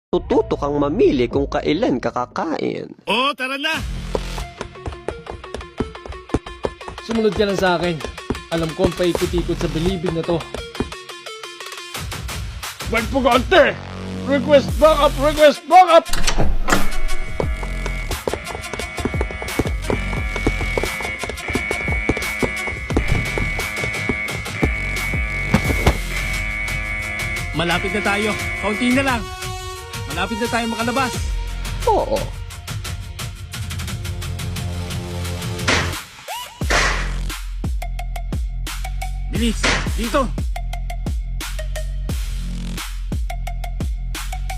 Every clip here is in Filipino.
tututo kang mamili kung kailan kakakain. Oo, tara na! Sumunod ka lang sa akin. Alam ko ang paikot-ikot sa bilibid na to. Magpugante! Request backup! Request backup! Malapit na tayo. Kaunti na lang. Malapit na tayo makalabas. Oo. Bilis, dito.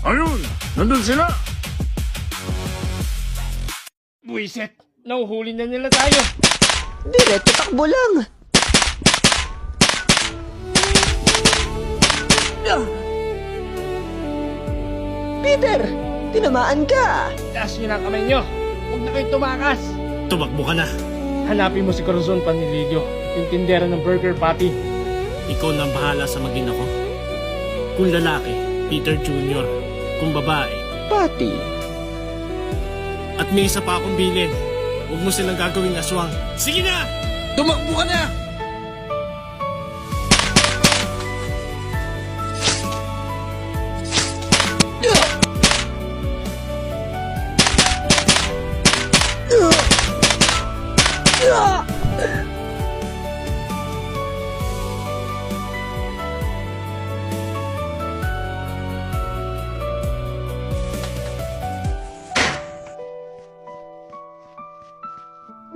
Ayun, nandun sila. Buiset! Nauhuli na nila tayo! Diretso takbo lang. Peter, tinamaan ka. Taas nyo na ang kamay nyo! Huwag na kayo tumakas! Tumakbo ka na. Hanapin mo si Corazon Panilidio, yung tindera ng burger patty. Ikaw na ang bahala sa maging ako. Kung lalaki, Peter Jr. Kung babae. Pati. At may isa pa akong bilin. Huwag mo silang gagawing aswang. Sige na! Tumakbo ka na!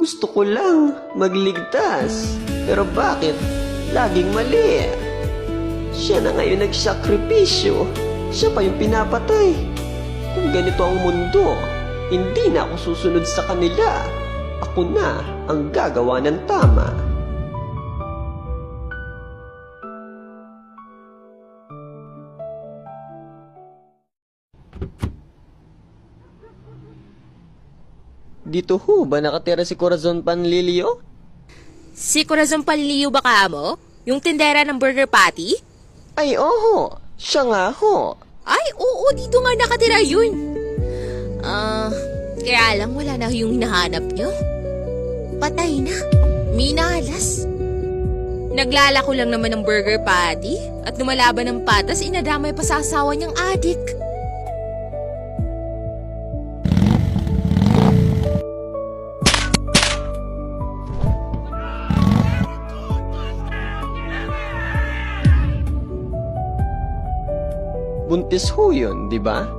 Gusto ko lang magligtas. Pero bakit? Laging mali. Siya na ngayon nagsakripisyo. Siya pa yung pinapatay. Kung ganito ang mundo, hindi na ako susunod sa kanila. Ako na ang gagawa ng tama. Dito ho ba nakatira si Corazon Panlilio? Si Corazon Panlilio ba ka mo? Yung tindera ng burger patty? Ay, oho. Siya nga ho. Ay, oo, dito nga nakatira yun. Kaya lang wala na yung hinahanap nyo. Patay na. Minalas. Naglalako lang naman ng burger patty at lumalaban ng patas, inadamay pa sa asawa niyang adik. Buntis ho yun, di ba?